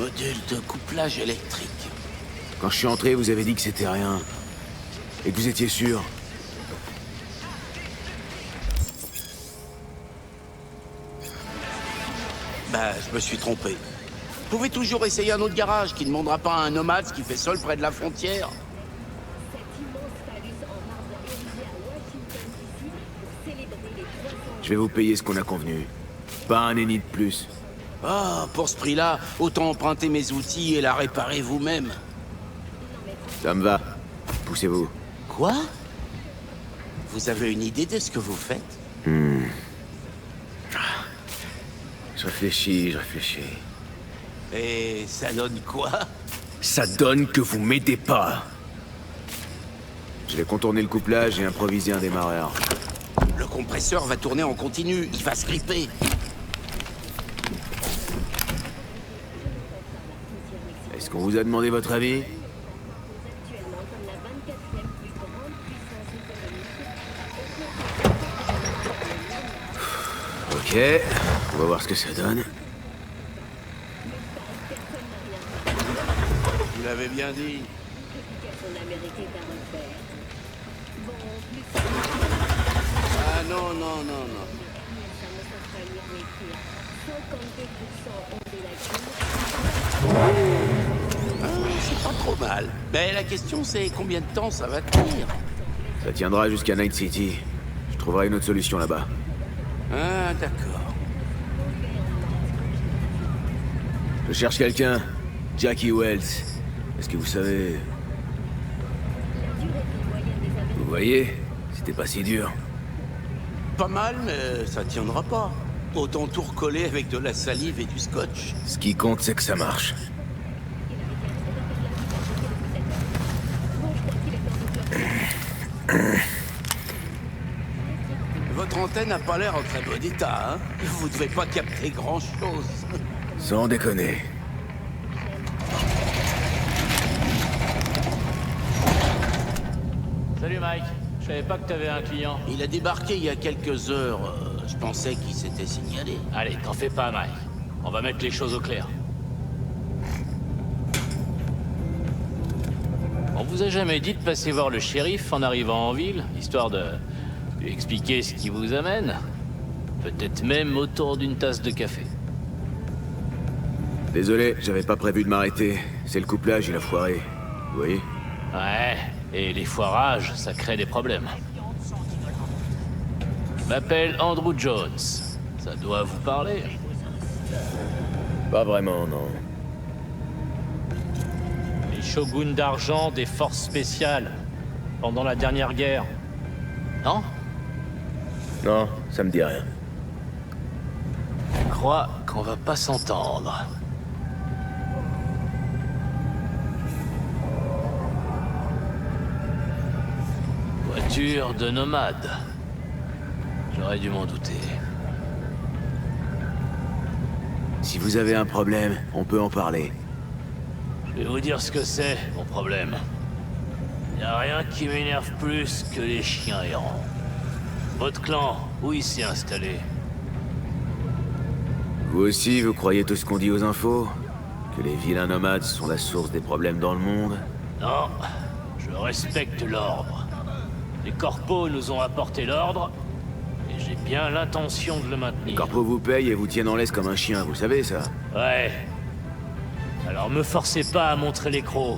Module de couplage électrique. Quand je suis entré, vous avez dit que c'était rien. Et que vous étiez sûr. Bah, je me suis trompé. Vous pouvez toujours essayer un autre garage qui ne demandera pas à un nomade qui fait sol près de la frontière. Je vais vous payer ce qu'on a convenu. Pas un ennemi de plus. Ah, pour ce prix-là, autant emprunter mes outils et la réparer vous-même. Ça me va. Poussez-vous. Quoi? Vous avez une idée de ce que vous faites? Je réfléchis. Et ça donne quoi? Ça donne que vous m'aidez pas. Je vais contourner le couplage et improviser un démarreur. Le compresseur va tourner en continu, il va se gripper. Est-ce qu'on vous a demandé votre avis? Ok, on va voir ce que ça donne. Vous l'avez bien dit. Ah non. Ah, c'est pas trop mal. Mais la question c'est combien de temps ça va tenir? Ça tiendra jusqu'à Night City. Je trouverai une autre solution là-bas. Ah, d'accord. Je cherche quelqu'un. Jackie Wells. Est-ce que vous savez... Vous voyez? C'était pas si dur. Pas mal, mais ça tiendra pas. Autant tout recoller avec de la salive et du scotch. Ce qui compte, c'est que ça marche. Votre antenne n'a pas l'air en très bon état, hein? Vous devez pas capter grand-chose. Sans déconner. Salut Mike, je savais pas que t'avais un client. Il a débarqué il y a quelques heures. Je pensais qu'il s'était signalé. Allez, t'en fais pas Mike. On va mettre les choses au clair. On vous a jamais dit de passer voir le shérif en arrivant en ville, histoire de lui expliquer ce qui vous amène? Peut-être même autour d'une tasse de café. Désolé, j'avais pas prévu de m'arrêter. C'est le couplage, il a foiré. Vous voyez? Ouais, et les foirages, ça crée des problèmes. Je m'appelle Andrew Jones. Ça doit vous parler. Pas vraiment, non. Les shoguns d'argent des forces spéciales, pendant la dernière guerre. Non? Non, ça me dit rien. Je crois qu'on va pas s'entendre. Voiture de nomade. J'aurais dû m'en douter. Si vous avez un problème, on peut en parler. Je vais vous dire ce que c'est, mon problème. Y a rien qui m'énerve plus que les chiens errants. Votre clan, où il s'est installé? Vous aussi, vous croyez tout ce qu'on dit aux infos? Que les vilains nomades sont la source des problèmes dans le monde? Non, je respecte l'ordre. Les corpos nous ont apporté l'ordre, et j'ai bien l'intention de le Les maintenir. corpos vous payent et vous tiennent en laisse comme un chien, vous savez ça? Ouais. Alors me forcez pas à montrer les crocs.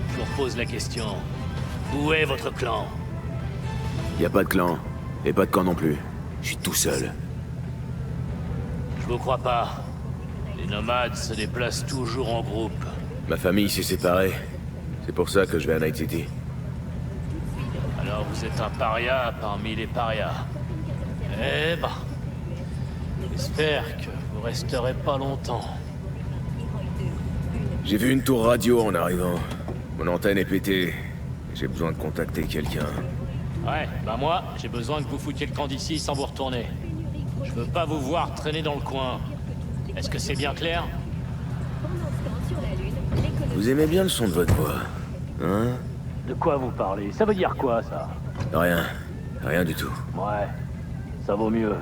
Je vous repose la question. Où est votre clan? Y a pas de clan. Et pas de camp non plus. Je suis tout seul. Je vous crois pas. Les nomades se déplacent toujours en groupe. Ma famille s'est séparée. C'est pour ça que je vais à Night City. Alors vous êtes un paria parmi les parias. Eh ben... J'espère que vous resterez pas longtemps. J'ai vu une tour radio en arrivant. Mon antenne est pétée. J'ai besoin de contacter quelqu'un. Ouais, bah moi, j'ai besoin que vous foutiez le camp d'ici sans vous retourner. Je veux pas vous voir traîner dans le coin. Est-ce que c'est bien clair? Vous aimez bien le son de votre voix, hein? De quoi vous parlez? Ça veut dire quoi, ça? Rien. Rien du tout. Ouais, ça vaut mieux.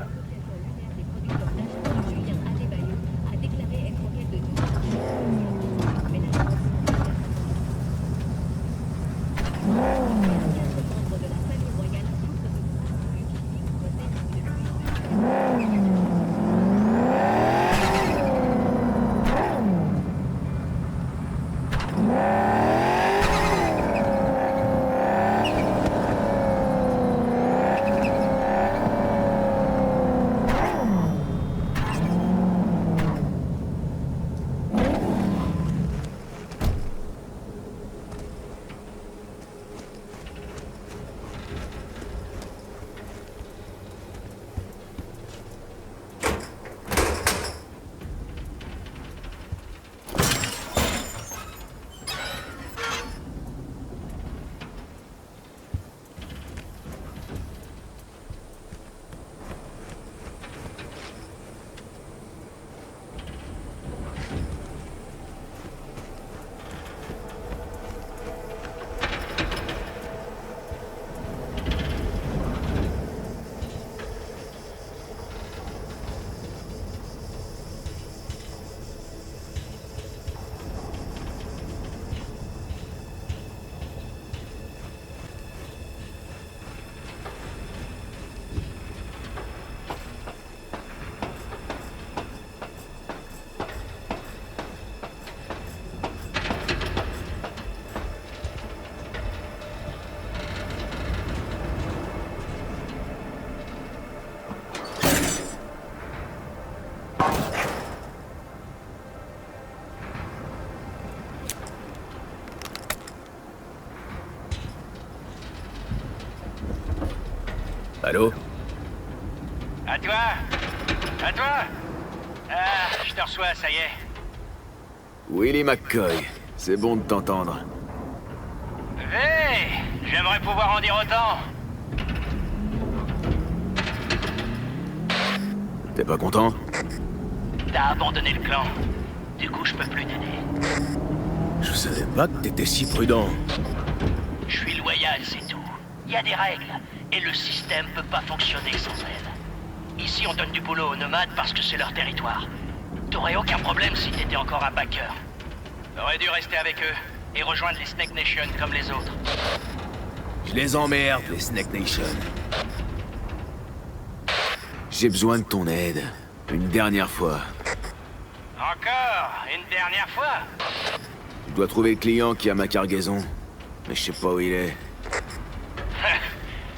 Allô? À toi? À toi? Ah, je te reçois, ça y est. Willie McCoy, c'est bon de t'entendre. Hé! J'aimerais pouvoir en dire autant. T'es pas content? T'as abandonné le clan. Du coup, je peux plus t'aider. Je savais pas que t'étais si prudent. Je suis loyal, c'est tout. Il y a des règles, et le système peut pas fonctionner sans elles. Ici, on donne du boulot aux nomades parce que c'est leur territoire. T'aurais aucun problème si t'étais encore un backer. T'aurais dû rester avec eux, et rejoindre les Snake Nation comme les autres. Je les emmerde, les Snake Nation. J'ai besoin de ton aide. Une dernière fois. Encore? Une dernière fois? Je dois trouver le client qui a ma cargaison. Mais je sais pas où il est.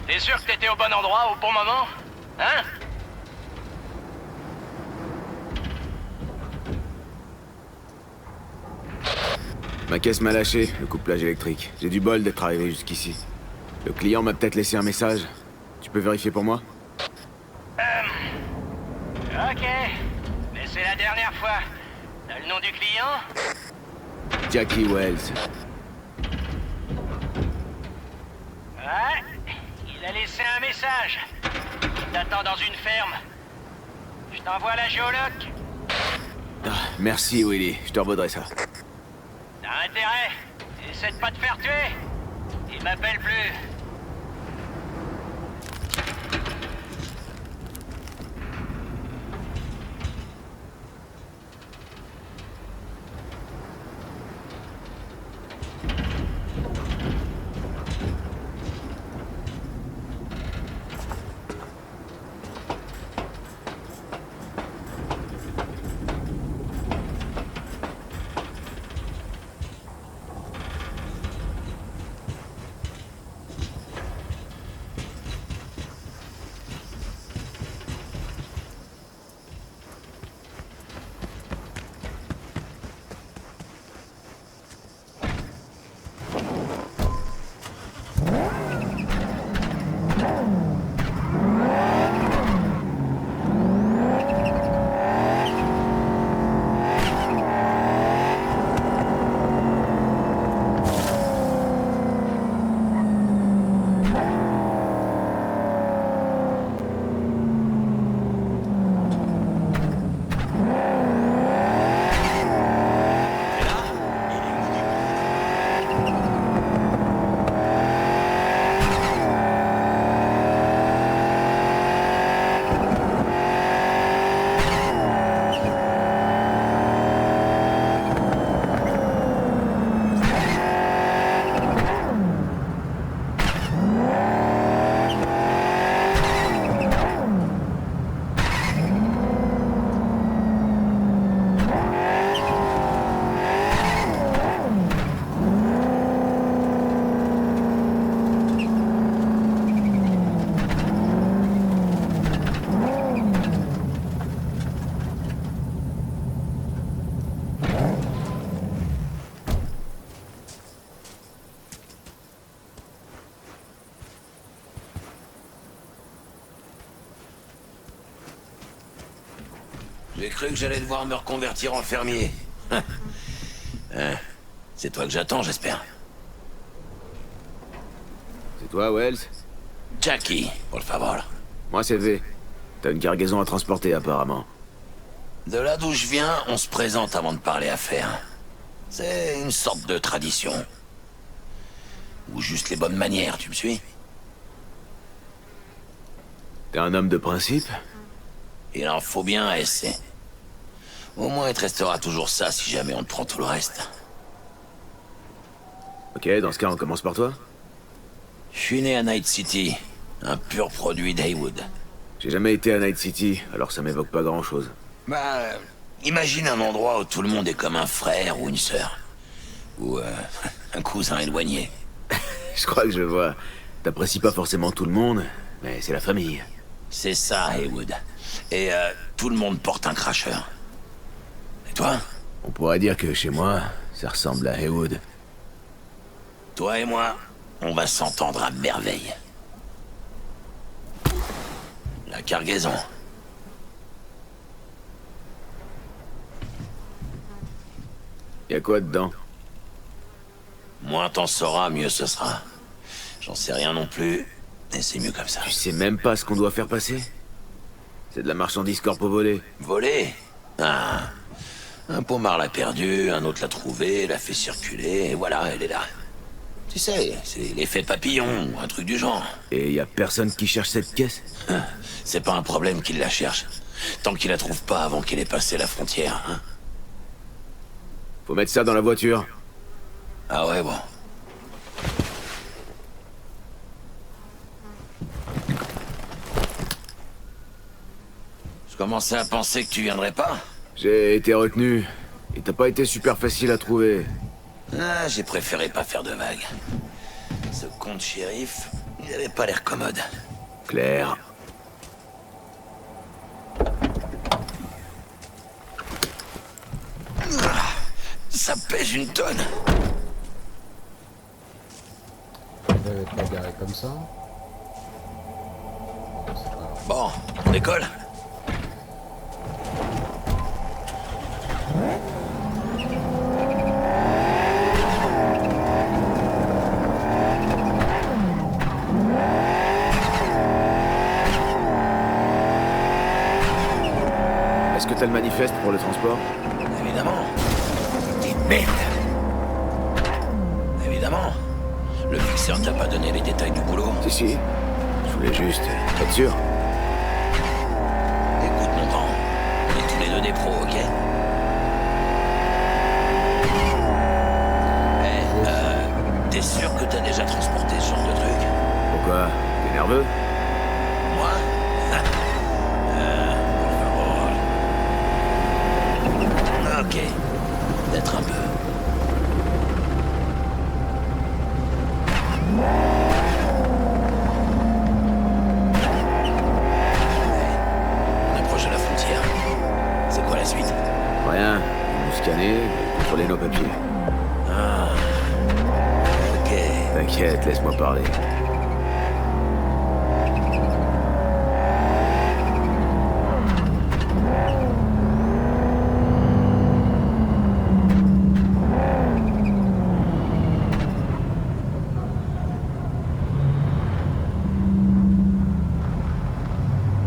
T'es sûr que t'étais au bon endroit au bon moment? Hein? Ma caisse m'a lâché, le couplage électrique. J'ai du bol d'être arrivé jusqu'ici. Le client m'a peut-être laissé un message. Tu peux vérifier pour moi? Ok. Mais c'est la dernière fois. T'as le nom du client? Jackie Wells. Ouais. Il a laissé un message. Il t'attend dans une ferme. Je t'envoie la géologue. Ah, merci Willy, je te revaudrai ça. T'as intérêt. Essaie de pas te faire tuer. Il m'appelle plus. J'ai cru que j'allais devoir me reconvertir en fermier. C'est toi que j'attends, j'espère. C'est toi, Wells? Jackie, por favor. Moi, c'est V. T'as une cargaison à transporter, apparemment. De là d'où je viens, on se présente avant de parler affaires. C'est une sorte de tradition. Ou juste les bonnes manières, tu me suis? T'es un homme de principe? Il en faut bien à essayer. Au moins, il te restera toujours ça si jamais on te prend tout le reste. Ok, dans ce cas, on commence par toi? Je suis né à Night City, un pur produit d'Heywood. J'ai jamais été à Night City, alors ça m'évoque pas grand-chose. Bah, imagine un endroit où tout le monde est comme un frère ou une sœur. Ou un cousin éloigné. Je crois que je vois. T'apprécies pas forcément tout le monde, mais c'est la famille. C'est ça, Heywood. Et tout le monde porte un cracheur. Et toi? On pourrait dire que chez moi, ça ressemble à Heywood. Toi et moi, on va s'entendre à merveille. La cargaison. Y a quoi dedans? Moins t'en sauras, mieux ce sera. J'en sais rien non plus, et c'est mieux comme ça. Tu sais même pas ce qu'on doit faire passer? C'est de la marchandise corpo volée. Volé? Ah. Un pommard l'a perdu, un autre l'a trouvé, l'a fait circuler, et voilà, elle est là. Tu sais, c'est l'effet papillon, ou un truc du genre. Et y a personne qui cherche cette caisse? C'est pas un problème qu'il la cherche. Tant qu'il la trouve pas avant qu'il ait passé la frontière, hein. Faut mettre ça dans la voiture. Ah ouais, bon. Je commençais à penser que tu viendrais pas. J'ai été retenu. Et t'as pas été super facile à trouver. Ah, j'ai préféré pas faire de vagues. Ce con de shérif, il avait pas l'air commode. Claire. Ça pèse une tonne. Il devait être pas garé comme ça. C'est pas grave. Bon, on décolle. Est-ce que t'as le manifeste pour le transport? Évidemment. Et merde. Évidemment. Le fixeur t'a pas donné les détails du boulot. Si, si. Je voulais juste être sûr. Écoute, mon grand, on est tous les deux des pros, ok? T'es sûr que t'as déjà transporté ce genre de truc? Pourquoi? T'es nerveux? Moi? Ok. Peut-être un peu. On approche de la frontière. C'est quoi la suite? Rien. Ils nous scanner et contrôler nos papiers. Ah. Ok. T'inquiète, laisse-moi parler.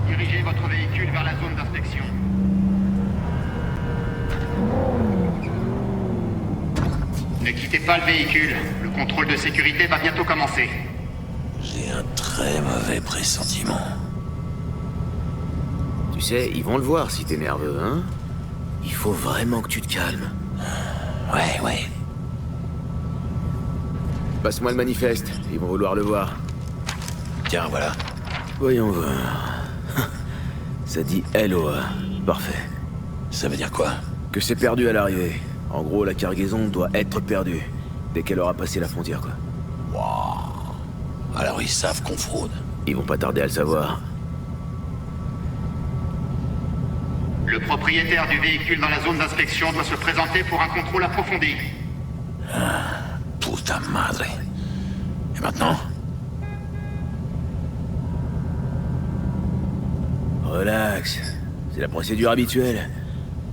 Dirigez votre véhicule vers la zone d'inspection. Ne quittez pas le véhicule. Le contrôle de sécurité va bientôt commencer. J'ai un très mauvais pressentiment. Tu sais, ils vont le voir si t'es nerveux, hein? Il faut vraiment que tu te calmes. Ouais. Passe-moi le manifeste, ils vont vouloir le voir. Tiens, voilà. Voyons voir. Ça dit LOA. Parfait. Ça veut dire quoi? Que c'est perdu à l'arrivée. En gros, la cargaison doit être perdue. Dès qu'elle aura passé la frontière, quoi. Waouh. Alors ils savent qu'on fraude. Ils vont pas tarder à le savoir. Le propriétaire du véhicule dans la zone d'inspection doit se présenter pour un contrôle approfondi. Puta madre. Et maintenant? Relax. C'est la procédure habituelle.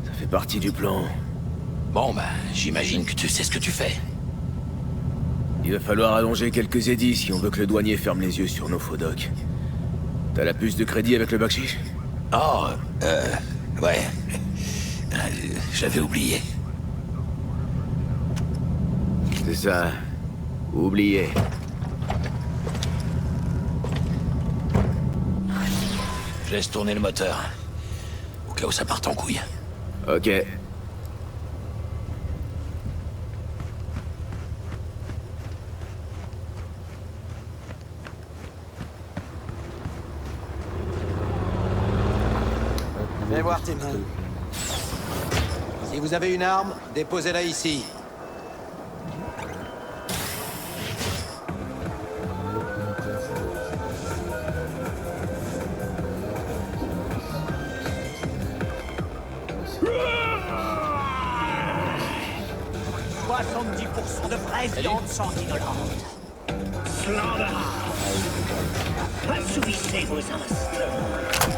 Ça fait partie du plan. Bon, bah, j'imagine que tu sais ce que tu fais. Il va falloir allonger quelques édits si on veut que le douanier ferme les yeux sur nos faux docs. T'as la puce de crédit avec le bakchich? Oh, ouais. J'avais oublié. C'est ça. Oublié. Je laisse tourner le moteur. Au cas où ça parte en couille. Ok. Viens voir, Timon. Si vous avez une arme, déposez-la ici. De vraie viande sanguinolente. Slaughterhouse. Assouvissez vos instincts.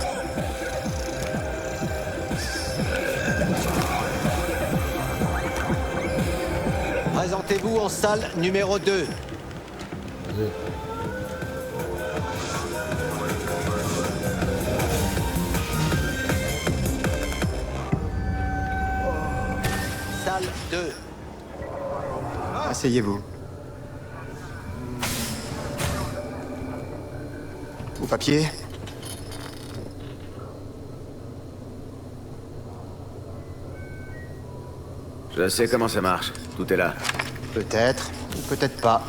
Présentez-vous en salle numéro 2. Vas-y. Salle 2. Asseyez-vous. Vos papiers? Je sais comment ça marche. Tout est là. Peut-être, ou peut-être pas.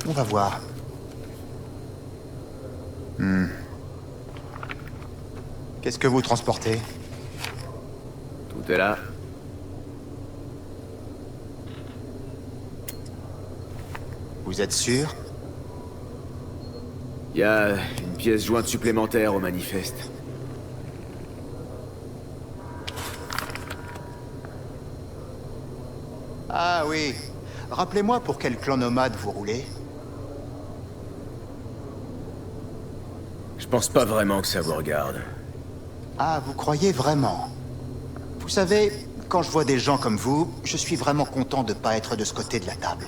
On va voir. Qu'est-ce que vous transportez? Tout est là. Vous êtes sûr? Il y a une pièce jointe supplémentaire au manifeste. Ah oui. Rappelez-moi pour quel clan nomade vous roulez? Je pense pas vraiment que ça vous regarde. Ah, vous croyez vraiment? Vous savez, quand je vois des gens comme vous, je suis vraiment content de pas être de ce côté de la table.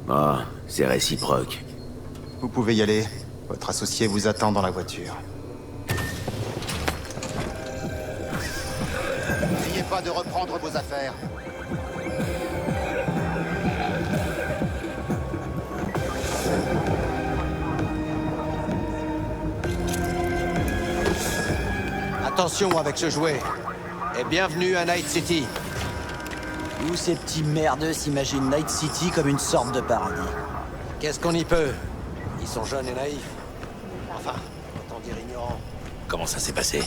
Ah, c'est réciproque. Vous pouvez y aller. Votre associé vous attend dans la voiture. N'essayez pas de reprendre vos affaires. Attention avec ce jouet. Et bienvenue à Night City. Où ces petits merdeux s'imaginent Night City comme une sorte de paradis. Qu'est-ce qu'on y peut? Ils sont jeunes et naïfs. Enfin, autant dire ignorants. Comment ça s'est passé?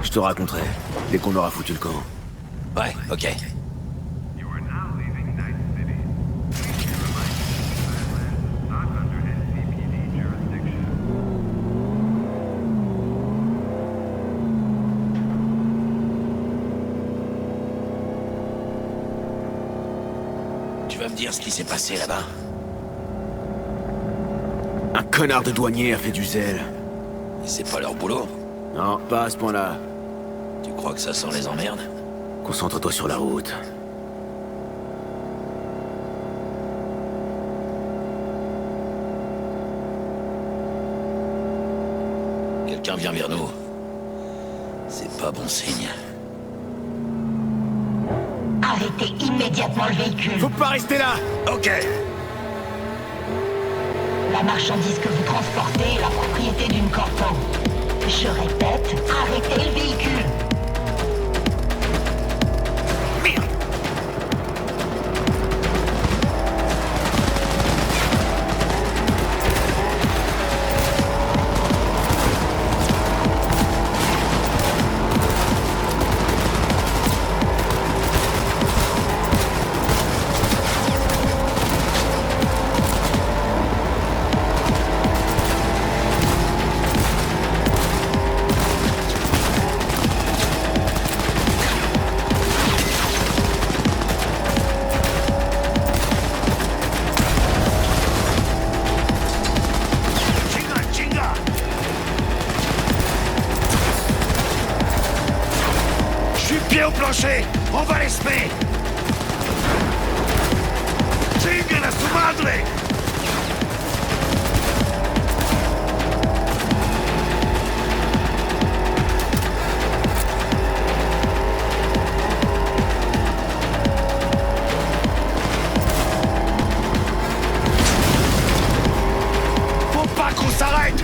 Je te raconterai, dès qu'on aura foutu le camp. Ouais, ok. Tu vas me dire ce qui s'est passé là-bas? Un connard de douanier a fait du zèle. Et c'est pas leur boulot? Non, pas à ce point-là. Tu crois que ça sent les emmerdes? Concentre-toi sur la route. Quelqu'un vient vers nous. C'est pas bon signe. Arrêtez immédiatement le véhicule. Faut pas rester là! Ok! La marchandise que vous transportez est la propriété d'une corpo. Je répète, arrêtez le véhicule. Pied au plancher! On va l'espérer! ¡Chinguen su madre! Faut pas qu'on s'arrête!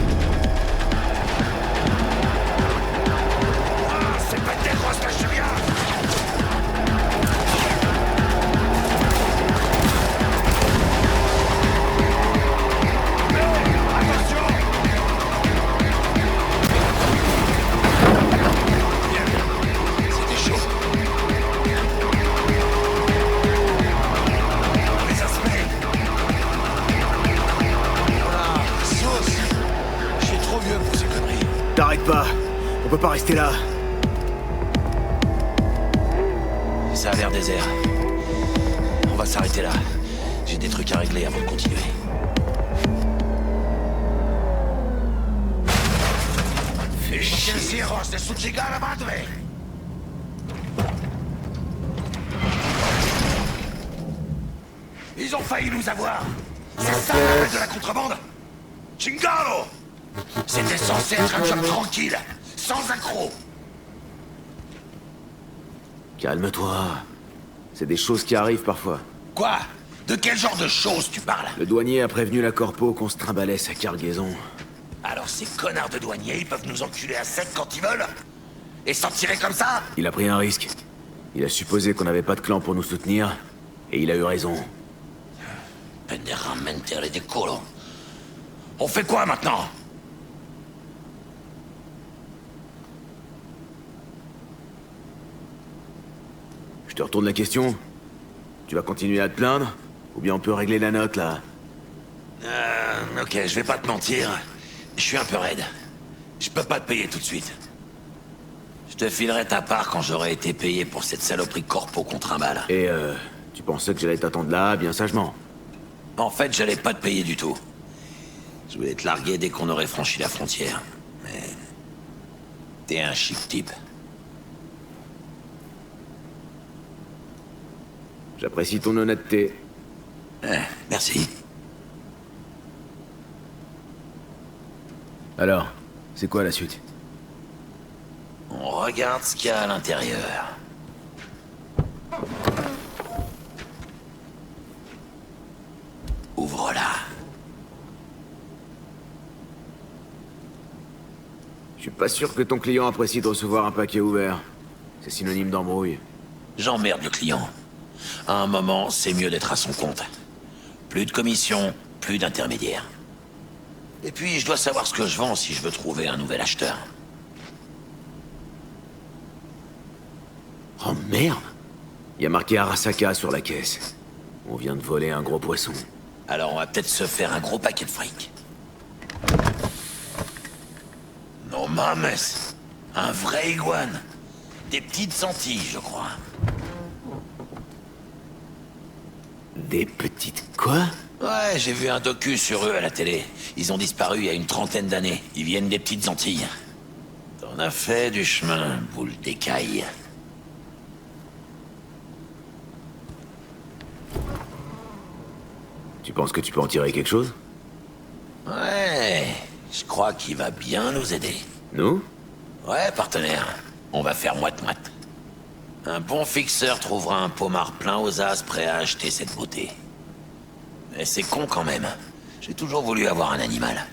Ah, c'est pas des grosses que je viens! T'arrêtes pas. On peut pas rester là. Ça a l'air désert. On va s'arrêter là. J'ai des trucs à régler avant de continuer. Fais chier. Ils ont failli nous avoir. C'est ça la règle de la contrebande. Chingalo! C'était censé être un job tranquille, sans accroc. Calme-toi. C'est des choses qui arrivent parfois. Quoi? De quel genre de choses tu parles? Le douanier a prévenu la corpo qu'on se trimballait sa cargaison. Alors ces connards de douaniers, ils peuvent nous enculer à sec quand ils veulent? Et s'en tirer comme ça? Il a pris un risque. Il a supposé qu'on n'avait pas de clan pour nous soutenir, et il a eu raison. Pendeja mentere de culo. On fait quoi maintenant? Je te retourne la question. Tu vas continuer à te plaindre? Ou bien on peut régler la note, là? Ok, je vais pas te mentir. Je suis un peu raide. Je peux pas te payer tout de suite. Je te filerai ta part quand j'aurai été payé pour cette saloperie corpo contre un bal. Et tu pensais que j'allais t'attendre là, bien sagement? En fait, j'allais pas te payer du tout. Je voulais te larguer dès qu'on aurait franchi la frontière. Mais... t'es un chic type. J'apprécie ton honnêteté. Merci. Alors, c'est quoi la suite? On regarde ce qu'il y a à l'intérieur. Ouvre-la. Je suis pas sûr que ton client apprécie de recevoir un paquet ouvert. C'est synonyme d'embrouille. J'emmerde le client. À un moment, c'est mieux d'être à son compte. Plus de commission, plus d'intermédiaires. Et puis, je dois savoir ce que je vends si je veux trouver un nouvel acheteur. Oh merde! Il y a marqué Arasaka sur la caisse. On vient de voler un gros poisson. Alors on va peut-être se faire un gros paquet de fric. Non mames! Un vrai iguane! Des petites Antilles, je crois. Des petites quoi? Ouais, j'ai vu un docu sur eux à la télé. Ils ont disparu il y a une trentaine d'années. Ils viennent des petites Antilles. T'en as fait du chemin, boule d'écaille. Tu penses que tu peux en tirer quelque chose? Ouais, je crois qu'il va bien nous aider. Nous? Ouais, partenaire. On va faire moite-moite. Un bon fixeur trouvera un pommard plein aux as prêt à acheter cette beauté. Mais c'est con quand même. J'ai toujours voulu avoir un animal.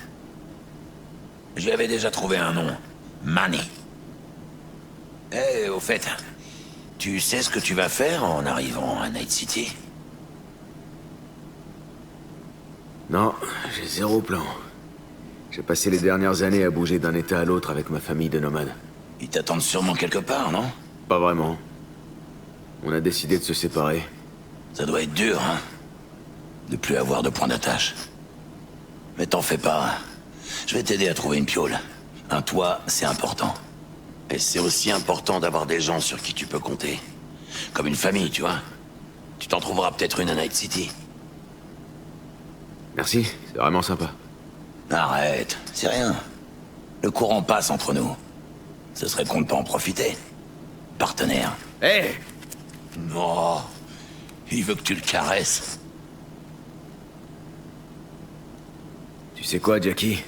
J'y avais déjà trouvé un nom. Manny. Eh, au fait, tu sais ce que tu vas faire en arrivant à Night City? Non, j'ai zéro plan. J'ai passé les dernières années à bouger d'un état à l'autre avec ma famille de nomades. Ils t'attendent sûrement quelque part, non? Pas vraiment. On a décidé de se séparer. Ça doit être dur, hein? De plus avoir de point d'attache. Mais t'en fais pas. Je vais t'aider à trouver une piole. Un toit, c'est important. Et c'est aussi important d'avoir des gens sur qui tu peux compter. Comme une famille, tu vois. Tu t'en trouveras peut-être une à Night City. Merci, c'est vraiment sympa. Arrête, c'est rien. Le courant passe entre nous. Ce serait con de pas en profiter. Partenaire. Hé! Non. Il veut que tu le caresses. Tu sais quoi, Jackie?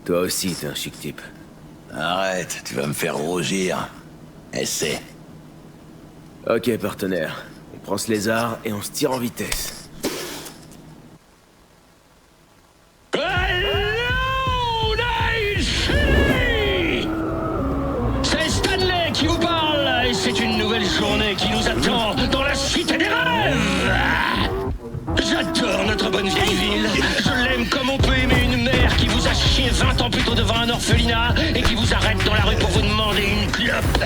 Toi aussi, t'es un chic type. Arrête, tu vas me faire rougir. Essaie. Ok, partenaire. On prend ce lézard et on se tire en vitesse. Hello, Night City! C'est Stanley qui vous parle, et c'est une nouvelle journée qui nous attend dans la cité des rêves! J'adore notre bonne vieille ville. Je l'aime comme on peut aimer une mère qui vous a chié 20 ans plus tôt devant un orphelinat et qui vous arrête dans la rue pour vous demander une clope.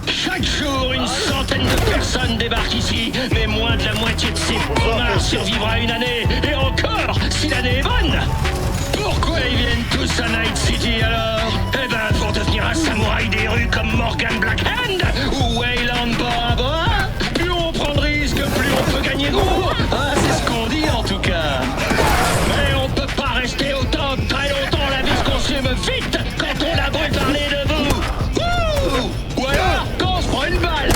Chaque jour, une centaine de personnes débarquent ici, mais moins de la moitié de ces connards survivra une année, et encore, si l'année est bonne. Pourquoi ils viennent tous à Night City alors? Eh ben, pour devenir un samouraï des rues comme Morgan Blackhand ou Wayland Bora Bora. Plus on prend de risques, plus on peut gagner gros. Ah, c'est ce qu'on dit en tout cas. Mais on peut pas rester autant très longtemps, la vie se consume vite quand on a beau parler de vous. Ouh! Ou alors, quand on se prend une balle.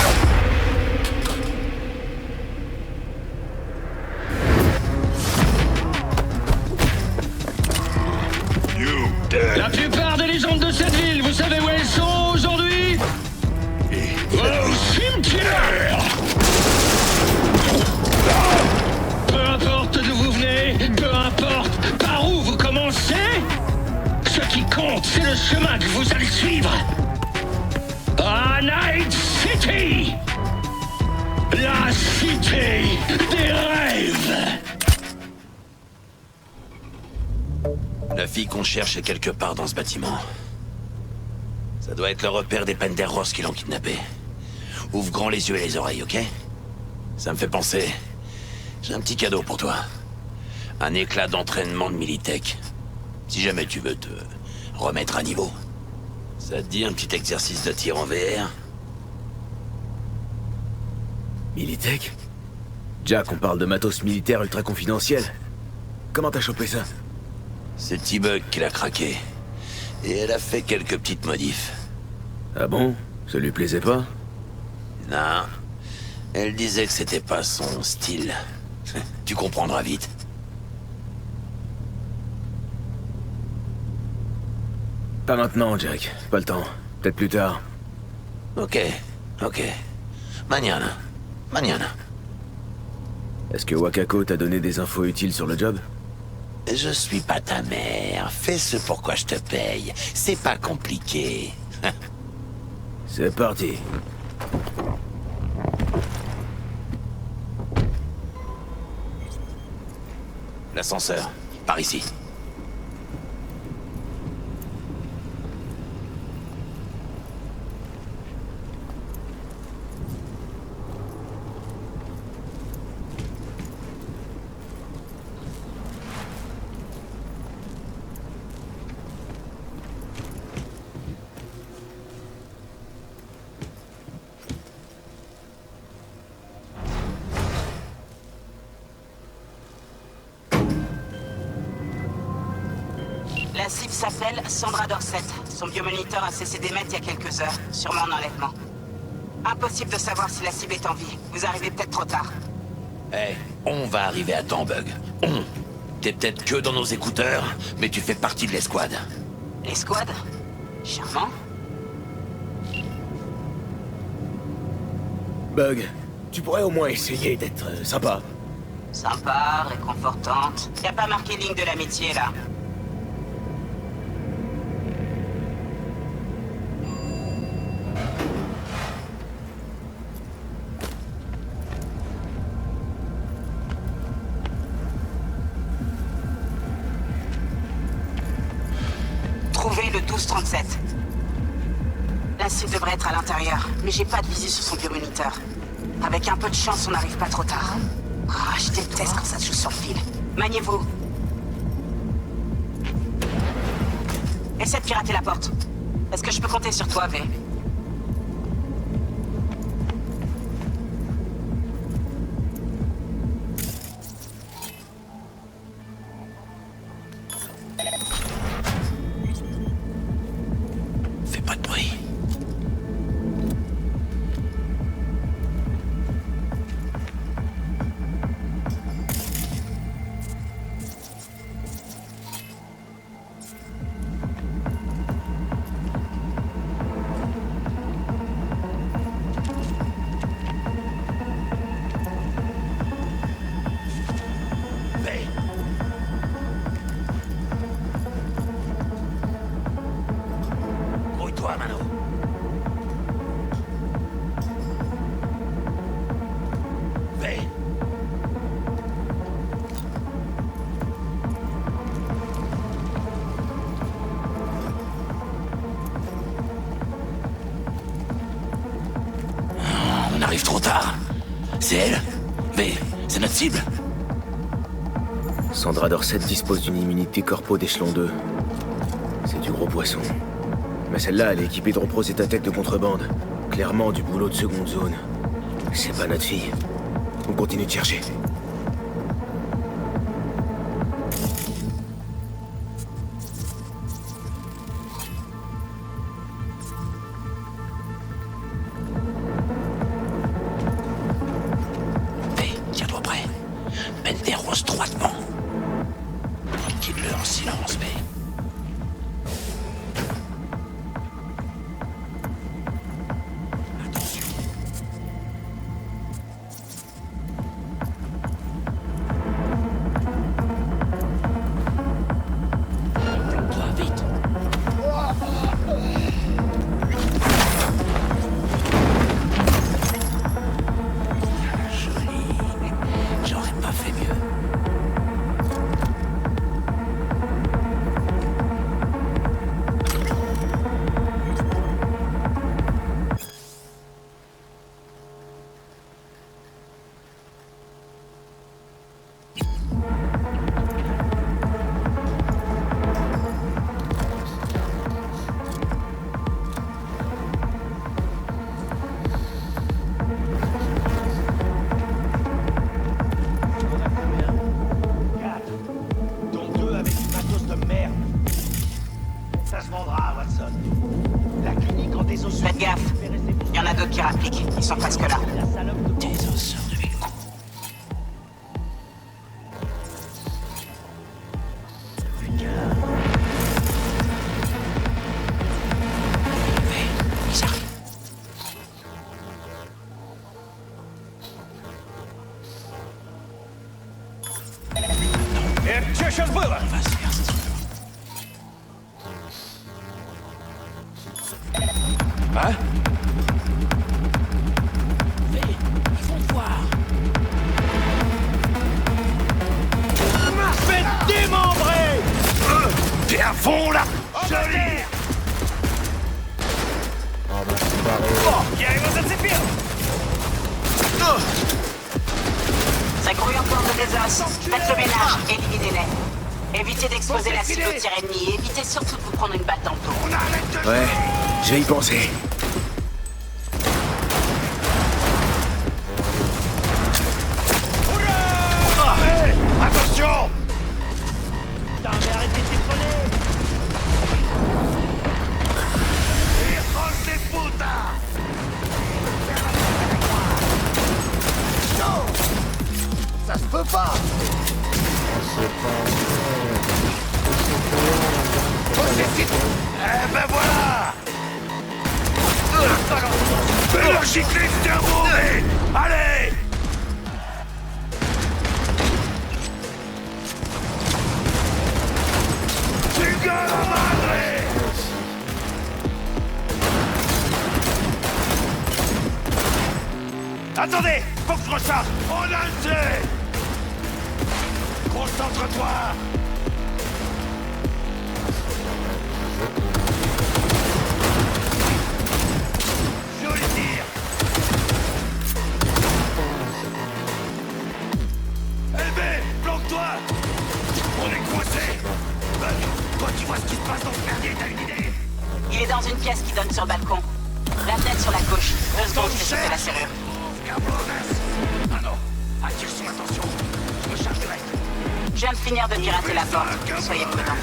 c'est le chemin que vous allez suivre. À Night City, la cité des rêves. La fille qu'on cherche est quelque part dans ce bâtiment. Ça doit être le repère des Penderros qui l'ont kidnappé. Ouvre grand les yeux et les oreilles, ok? Ça me fait penser... J'ai un petit cadeau pour toi. Un éclat d'entraînement de Militech. Si jamais tu veux te remettre à niveau. Ça te dit un petit exercice de tir en VR? Militech? Jack, on parle de matos militaire ultra confidentiel. Comment t'as chopé ça? C'est T-Bug qui l'a craqué. Et elle a fait quelques petites modifs. Ah bon? Ça lui plaisait pas? Non. Elle disait que c'était pas son style. Tu comprendras vite. Pas maintenant, Jack. Pas le temps. Peut-être plus tard. Ok. Mañana. Est-ce que Wakako t'a donné des infos utiles sur le job? Je suis pas ta mère. Fais ce pourquoi je te paye. C'est pas compliqué. C'est parti. L'ascenseur. Par ici. La cible s'appelle Sandra Dorset. Son biomoniteur a cessé d'émettre il y a quelques heures, sûrement en enlèvement. Impossible de savoir si la cible est en vie. Vous arrivez peut-être trop tard. On va arriver à temps, Bug. T'es peut-être que dans nos écouteurs, mais tu fais partie de l'escouade. L'escouade? Charmant. Bug, tu pourrais au moins essayer d'être sympa. Sympa, réconfortante. Y a pas marqué ligne de l'amitié, là. Trouvez le 1237. La cible devrait être à l'intérieur, mais j'ai pas de visu sur son biomoniteur. Avec un peu de chance, on n'arrive pas trop tard. Ah, je déteste quand ça se joue sur le fil. Maniez-vous. Essaie de pirater la porte. Est-ce que je peux compter sur toi, V? Fais pas de bruit. Grouille-toi, Mano. V. On arrive trop tard. C'est elle? V, c'est notre cible? Sandra Dorset dispose d'une immunité corpo d'échelon 2. C'est du gros poisson. Mais celle-là, elle est équipée de reprositathèques de contrebande. Clairement du boulot de seconde zone. C'est pas notre fille. On continue de chercher. V, tiens-toi prêt. Penderros droitement. Quitte-le en silence, V. Attention. comprendras, Watson. La clinique en désossement... Faites gaffe. Il y en a d'autres qui rappliquent. Ils sont presque là. La salope de... Désosseur de Vilco. Ils arrivent. Что сейчас было? On va se faire ce truc. Hein? Mais ils vont voir. Faites démembrer! T'es à fond là. Joli! А, да, старый. О, я его зацепил! Ça grouille encore de désastre. Faites le ménage. Éliminez-les. Évitez d'exposer la cible au tir ennemi. Et évitez surtout de vous prendre une balle dans le dos. Ouais, j'ai y pensé. Hey, attention! Putain, mais arrêtez de déconner! Hijos de puta! Ça se peut pas! Eh ben voilà! Fais leur gicler le cerveau, mais... Allez! Chingada madre! Attendez! Faut que je recharge! On a le jet! Concentre-toi! Joli tir! LB, planque-toi! On est coincé! Quand tu vois ce qui se passe dans ce merdier, t'as une idée? Il est dans une pièce qui donne sur le balcon. La fenêtre sur la gauche. 2 secondes, j'ai sauté la serrure. Ah non! Attire son attention! Je me charge du reste! Je viens de finir de pirater la porte. Soyez prudents.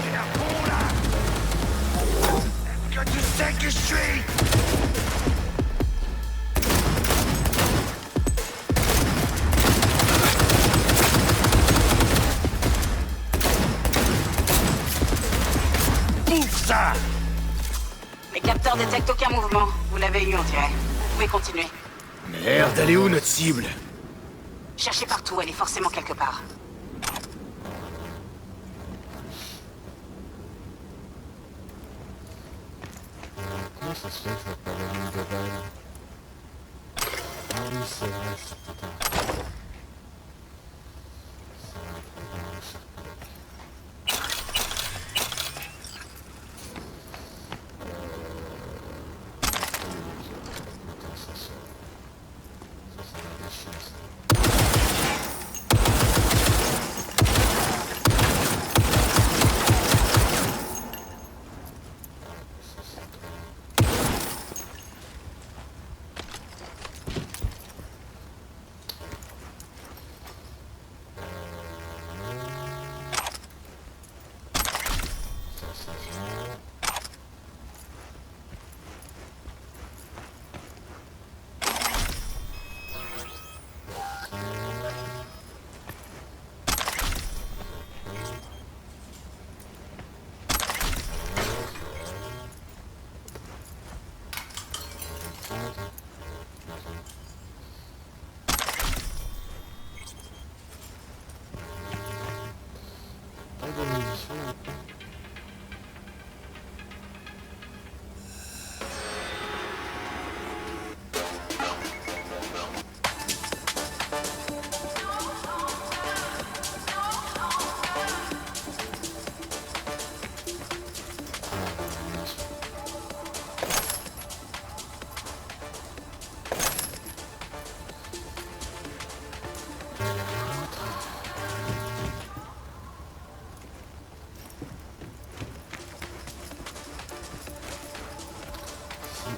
T'es à fond là! Que tu sais qui je suis! Bouffe ça! Les capteurs détectent aucun mouvement. Vous l'avez eu, on dirait. Vous pouvez continuer. Merde, elle est où notre cible? Cherchez partout, elle est forcément quelque part. Comment ça se fait que je vois pas la ligne de balle? Ah oui, c'est vrai, putain.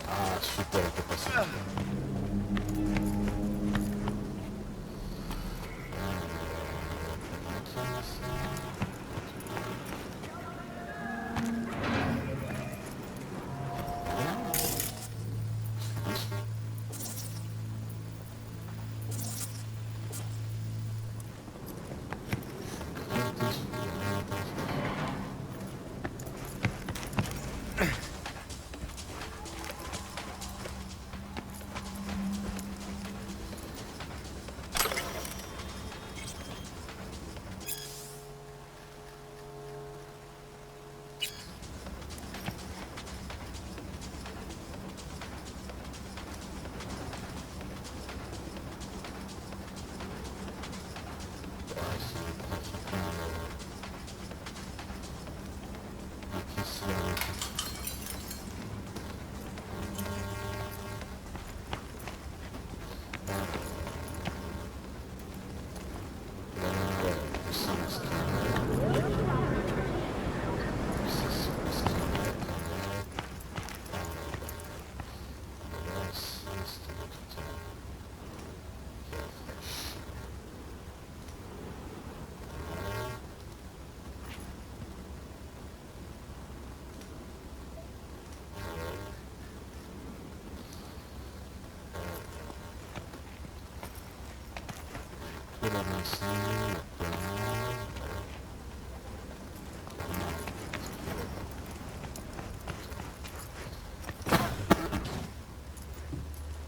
Ah, super, il peut passer.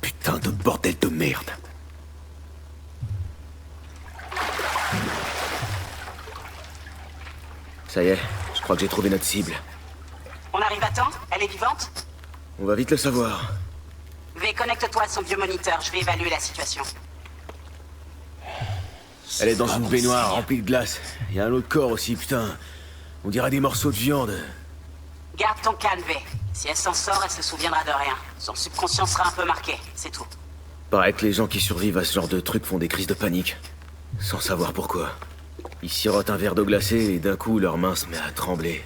Putain de bordel de merde. Ça y est, je crois que j'ai trouvé notre cible. On arrive à temps? Elle est vivante? On va vite le savoir. V, connecte-toi à son biomoniteur, je vais évaluer la situation. Elle est dans une baignoire remplie de glace. Il y a un autre corps aussi, putain. On dirait des morceaux de viande. Garde ton calme, V. Si elle s'en sort, elle se souviendra de rien. Son subconscient sera un peu marqué, c'est tout. Paraît que les gens qui survivent à ce genre de truc font des crises de panique. Sans savoir pourquoi. Ils sirotent un verre d'eau glacée et d'un coup, leur main se met à trembler.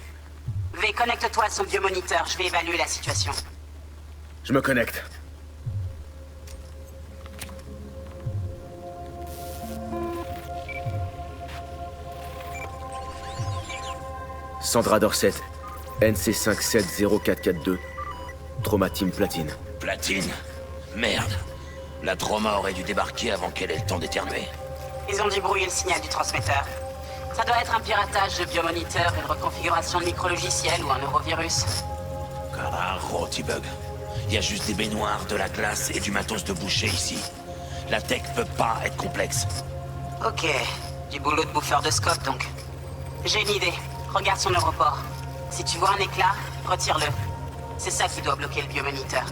V, connecte-toi à son biomoniteur, je vais évaluer la situation. Je me connecte. Sandra Dorset, NC570442, Trauma Team Platine. Platine? Merde. La trauma aurait dû débarquer avant qu'elle ait le temps d'éternuer. Ils ont dû brouiller le signal du transmetteur. Ça doit être un piratage de biomoniteur, une reconfiguration de micrologiciel ou un neurovirus. Carajo, T-Bug. Il y a juste des baignoires, de la glace et du matos de boucher ici. La tech peut pas être complexe. Ok, du boulot de bouffeur de scope donc. J'ai une idée. Regarde son europort. Si tu vois un éclat, retire-le. C'est ça qui doit bloquer le biomoniteur.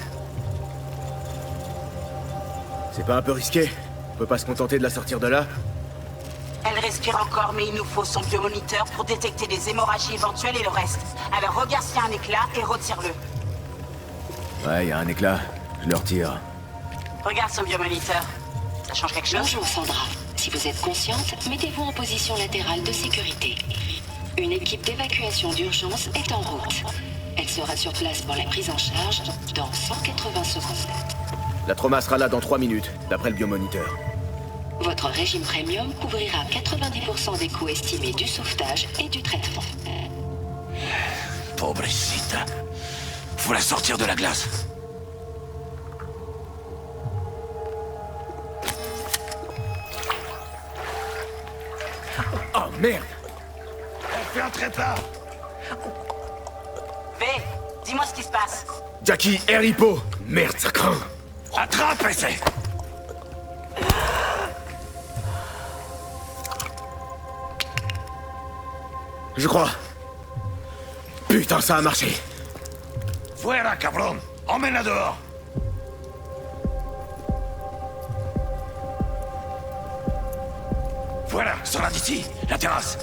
C'est pas un peu risqué? On peut pas se contenter de la sortir de là? Elle respire encore, mais il nous faut son biomoniteur pour détecter les hémorragies éventuelles et le reste. Alors regarde s'il y a un éclat et retire-le. Ouais, il y a un éclat. Je le retire. Regarde son biomoniteur. Ça change quelque chose? Bonjour Sandra. Si vous êtes consciente, mettez-vous en position latérale de sécurité. Une équipe d'évacuation d'urgence est en route. Elle sera sur place pour la prise en charge dans 180 secondes. La trauma sera là dans 3 minutes, d'après le biomoniteur. Votre régime premium couvrira 90% des coûts estimés du sauvetage et du traitement. Pobrecita. Faut la sortir de la glace. Oh merde! On fait un trépas. V, dis-moi ce qui se passe. Jackie, air hippo! Merde, ça craint! Attrape, essaie. Je crois. Putain, ça a marché. Fuera, cabron. Emmène-la dehors. Voilà, sors-la d'ici, la terrasse.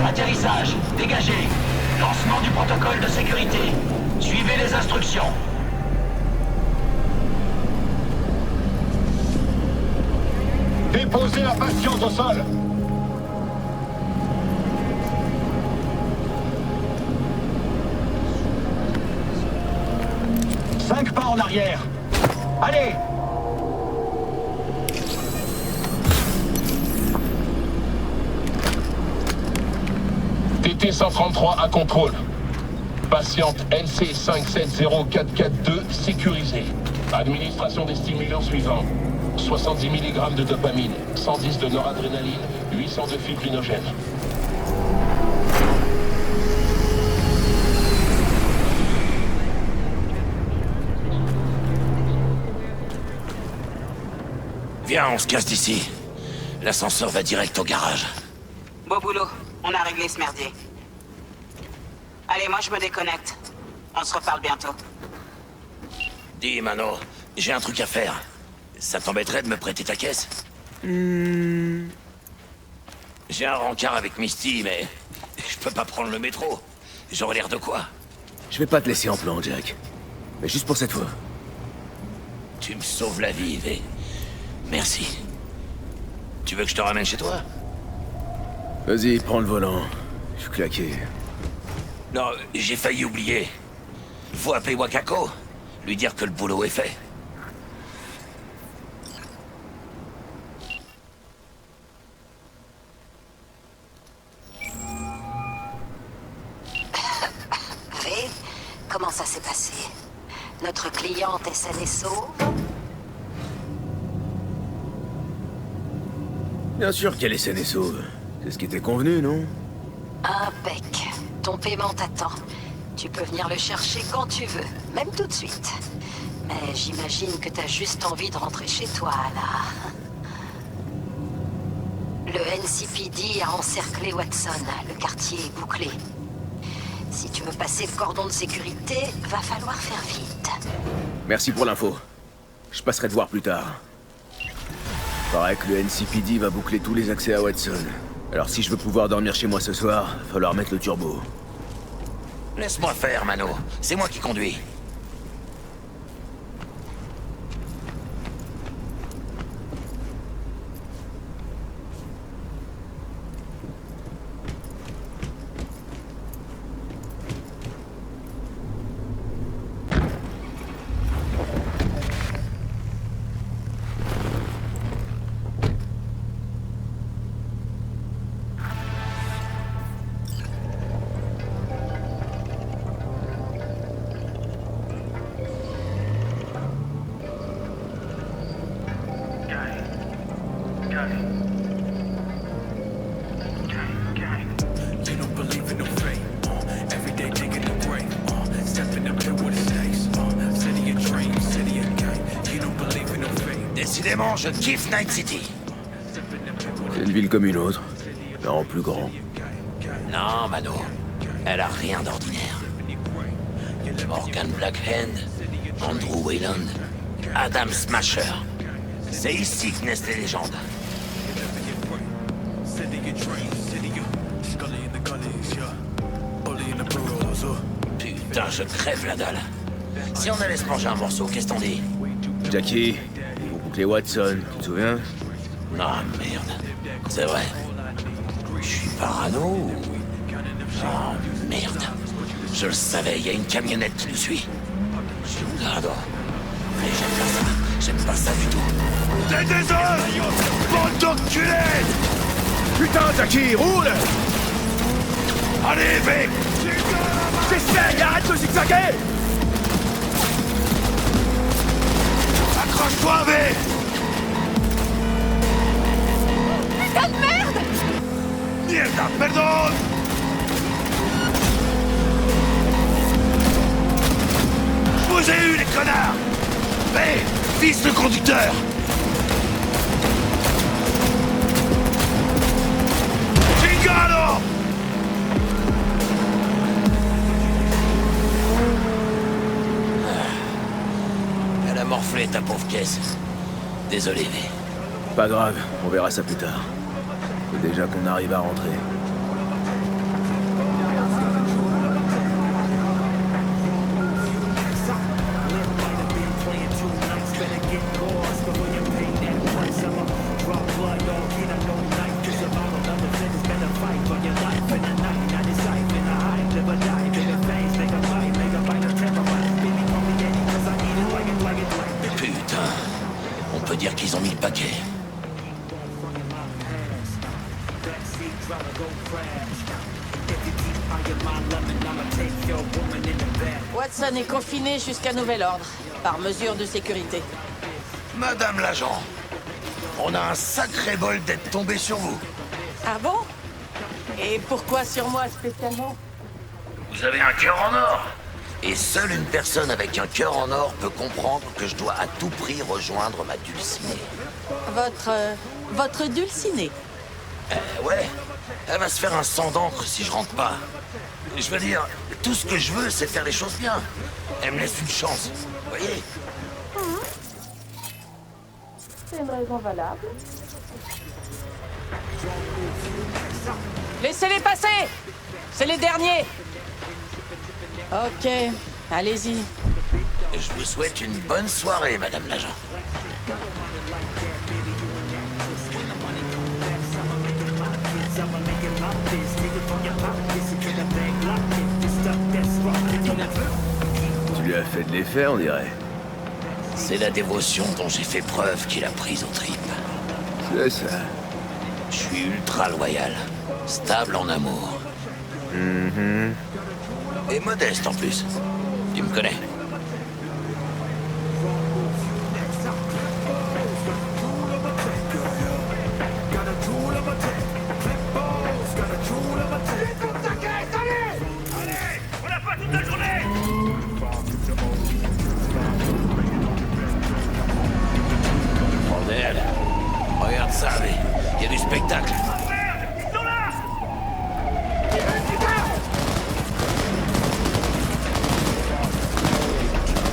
Atterrissage, dégagé. Lancement du protocole de sécurité. Suivez les instructions. Déposez la patience au sol. Cinq pas en arrière. Allez! TT-133 à contrôle. Patiente NC570442 sécurisée. Administration des stimulants suivants. 70 mg de dopamine, 110 de noradrénaline, 800 de fibrinogène. Viens, on se casse d'ici. L'ascenseur va direct au garage. Beau boulot, on a réglé ce merdier. Allez, moi je me déconnecte. On se reparle bientôt. Dis, Mano, j'ai un truc à faire. Ça t'embêterait de me prêter ta caisse? J'ai un rencard avec Misty, mais je peux pas prendre le métro. J'aurais l'air de quoi? Je vais pas te laisser en plan, Jack. Mais juste pour cette fois. Tu me sauves la vie, V. Merci. Tu veux que je te ramène chez toi? Vas-y, prends le volant. Je suis claqué. Non, j'ai failli oublier. Faut appeler Wakako. Lui dire que le boulot est fait. V, comment ça s'est passé? Notre cliente est saine et sauve? Bien sûr qu'elle est saine et sauve. C'est ce qui était convenu, non? Impec. Ton paiement t'attend. Tu peux venir le chercher quand tu veux, même tout de suite. Mais j'imagine que t'as juste envie de rentrer chez toi, là. Le NCPD a encerclé Watson. Le quartier est bouclé. Si tu veux passer le cordon de sécurité, va falloir faire vite. Merci pour l'info. Je passerai te voir plus tard. Paraît que le NCPD va boucler tous les accès à Watson. Alors si je veux pouvoir dormir chez moi ce soir, va falloir mettre le turbo. Laisse-moi faire, Mano. C'est moi qui conduis. Décidément, je kiffe Night City. C'est une ville comme une autre, mais en plus grand. Non, Mano. Elle a rien d'ordinaire. Morgan Blackhand, Andrew Wayland, Adam Smasher. C'est ici que naissent les légendes. Putain, je crève la dalle. Si on allait se manger un morceau, qu'est-ce qu'on dit? Jackie, ils vont boucler Watson, tu te souviens? Ah merde, c'est vrai. Je suis parano ou... Oh merde. Je le savais, il y a une camionnette qui nous suit. Chingado. Mais j'aime pas ça du tout. T'es désolé, bande d'enculés! Putain, Jackie, roule! Allez, V! J'essaye, arrête de zigzaguer! Accroche-toi, V! Putain de merde! Mierda, perdón! Je vous ai eu, les connards! V, vise le conducteur! Chingado! Elle a morflé ta pauvre caisse. Désolé, V. Pas grave, on verra ça plus tard. Faut déjà qu'on arrive à rentrer. taquet. Watson est confiné jusqu'à nouvel ordre, par mesure de sécurité. Madame l'agent, on a un sacré bol d'être tombé sur vous. Ah bon? Et pourquoi sur moi spécialement? Vous avez un cœur en or. Et seule une personne avec un cœur en or peut comprendre que je dois à tout prix rejoindre ma dulcinée. Votre dulcinée? Ouais, elle va se faire un sang d'encre si je rentre pas. Je veux dire, tout ce que je veux, c'est faire les choses bien. Elle me laisse une chance, vous voyez? C'est une raison valable. Laissez-les passer! C'est les derniers! Ok, allez-y. Je vous souhaite une bonne soirée, madame l'agent. Tu lui as fait de l'effet, on dirait. C'est la dévotion dont j'ai fait preuve qu'il a prise aux tripes. C'est ça. Je suis ultra loyal, stable en amour. Et modeste en plus. Tu me connais. Bordel. Regarde ça, il y a du spectacle.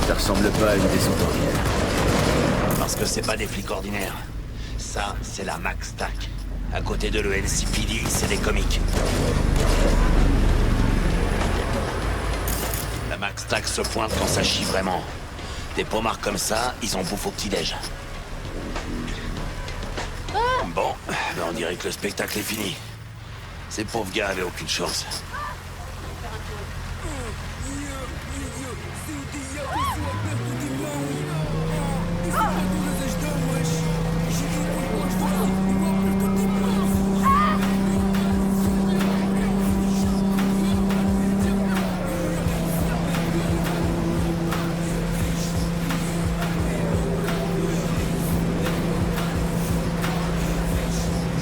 Ça ressemble pas à une descente ordinaire. Parce que c'est pas des flics ordinaires. Ça, c'est la Max TAC. À côté de l'ELCPD, c'est des comiques. La Max TAC se pointe quand ça chie vraiment. Des pommards comme ça, ils en bouffent au petit-déj. Bon, ben on dirait que le spectacle est fini. Ces pauvres gars avaient aucune chance.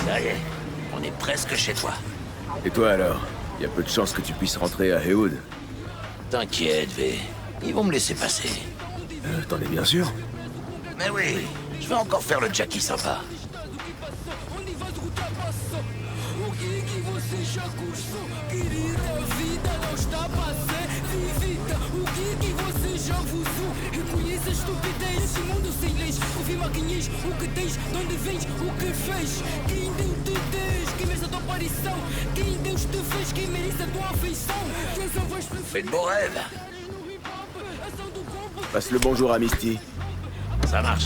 Ça y est, on est presque chez toi. Et toi alors? Y a peu de chances que tu puisses rentrer à Haywood. T'inquiète, V. Ils vont me laisser passer. T'en es bien sûr? Mais oui, je vais encore faire le Jackie sympa. Fais de beaux rêves. Passe le bonjour à Misty. Ça marche.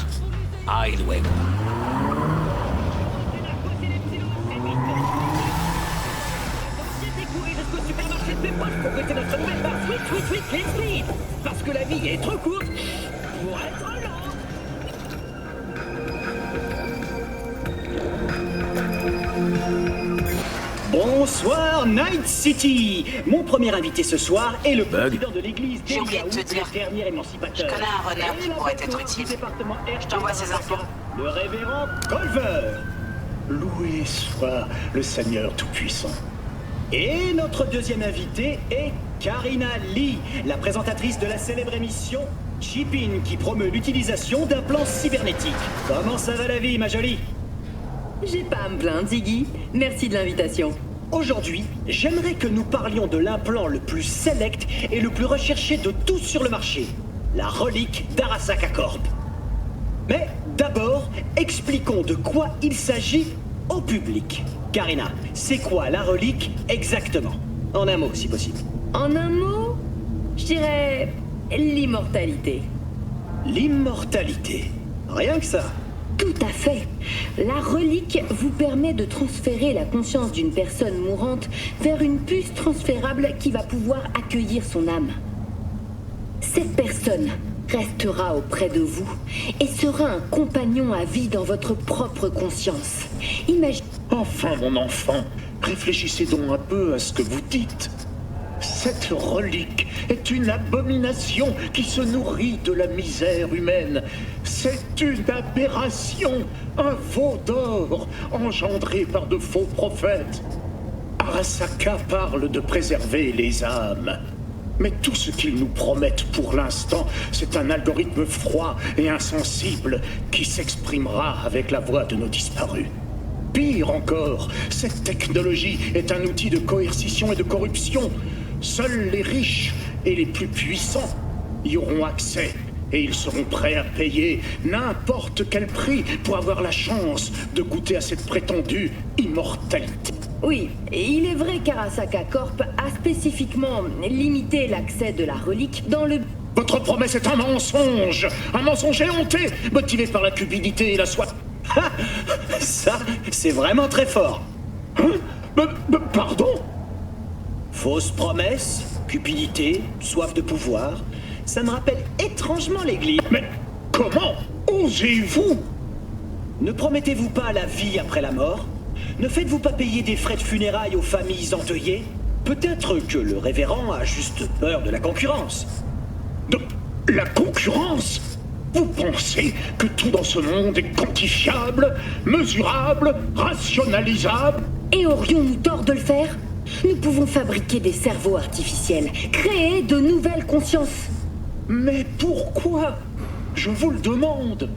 Hideaway. Parce que la vie est trop courte pour être lent. Bonsoir Night City. Mon premier invité ce soir est le président de l'église J'ai oublié de te dire. dernier émancipateur. Je connais un runner qui pourrait être utile. Je t'envoie ses infos. Le révérend Culver. Loué soit le Seigneur Tout-Puissant. Et notre deuxième invité est Karina Lee, la présentatrice de la célèbre émission Chip In, qui promeut l'utilisation d'implants cybernétiques. Comment ça va la vie, ma jolie? J'ai pas à me plaindre, Ziggy. Merci de l'invitation. Aujourd'hui, j'aimerais que nous parlions de l'implant le plus select et le plus recherché de tous sur le marché, la relique d'Arasaka Corp. Mais d'abord, expliquons de quoi il s'agit au public. Karina, c'est quoi la relique exactement? En un mot, si possible. En un mot, je dirais l'immortalité. L'immortalité. Rien que ça. Tout à fait. La relique vous permet de transférer la conscience d'une personne mourante vers une puce transférable qui va pouvoir accueillir son âme. Cette personne restera auprès de vous et sera un compagnon à vie dans votre propre conscience. Imaginez... Enfin, mon enfant, réfléchissez donc un peu à ce que vous dites. Cette relique est une abomination qui se nourrit de la misère humaine. C'est une aberration, un veau d'or engendré par de faux prophètes. Arasaka parle de préserver les âmes. Mais tout ce qu'ils nous promettent pour l'instant, c'est un algorithme froid et insensible qui s'exprimera avec la voix de nos disparus. Pire encore, cette technologie est un outil de coercition et de corruption. Seuls les riches et les plus puissants y auront accès et ils seront prêts à payer n'importe quel prix pour avoir la chance de goûter à cette prétendue immortalité. Oui, et il est vrai qu'Arasaka Corp a spécifiquement limité l'accès de la relique dans le... Votre promesse est un mensonge éhonté, motivé par la cupidité et la soif. Ah, ça, c'est vraiment très fort. Hein? Pardon? Fausse promesse, cupidité, soif de pouvoir, ça me rappelle étrangement l'Église. Mais comment osez-vous? Ne promettez-vous pas la vie après la mort? Ne faites-vous pas payer des frais de funérailles aux familles endeuillées? Peut-être que le révérend a juste peur de la concurrence. De la concurrence? Vous pensez que tout dans ce monde est quantifiable, mesurable, rationalisable? Et aurions-nous tort de le faire? Nous pouvons fabriquer des cerveaux artificiels, créer de nouvelles consciences. Mais pourquoi? Je vous le demande.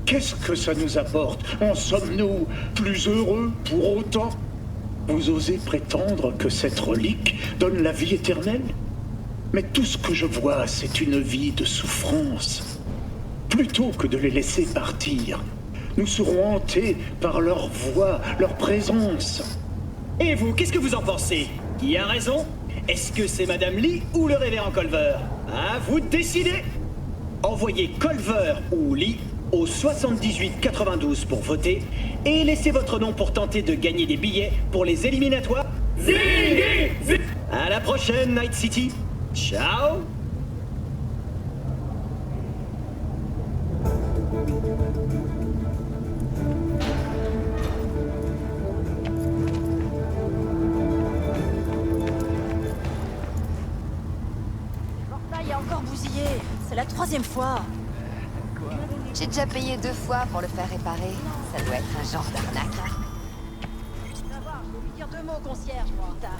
Qu'est-ce que ça nous apporte? En sommes-nous plus heureux pour autant? Vous osez prétendre que cette relique donne la vie éternelle? Mais tout ce que je vois, c'est une vie de souffrance. Plutôt que de les laisser partir, nous serons hantés par leur voix, leur présence. Et vous, qu'est-ce que vous en pensez? Qui a raison? Est-ce que c'est Madame Lee ou le révérend Culver? À vous de décider. Envoyez Culver ou Lee au 7892 pour voter et laissez votre nom pour tenter de gagner des billets pour les éliminatoires. Zing! À la prochaine, Night City. Ciao! Il a encore bousillé. C'est la 3e fois. J'ai déjà payé 2 fois pour le faire réparer. Ça doit être un genre d'arnaque. Je vais lui dire 2 mots, concierge, moi. Tard.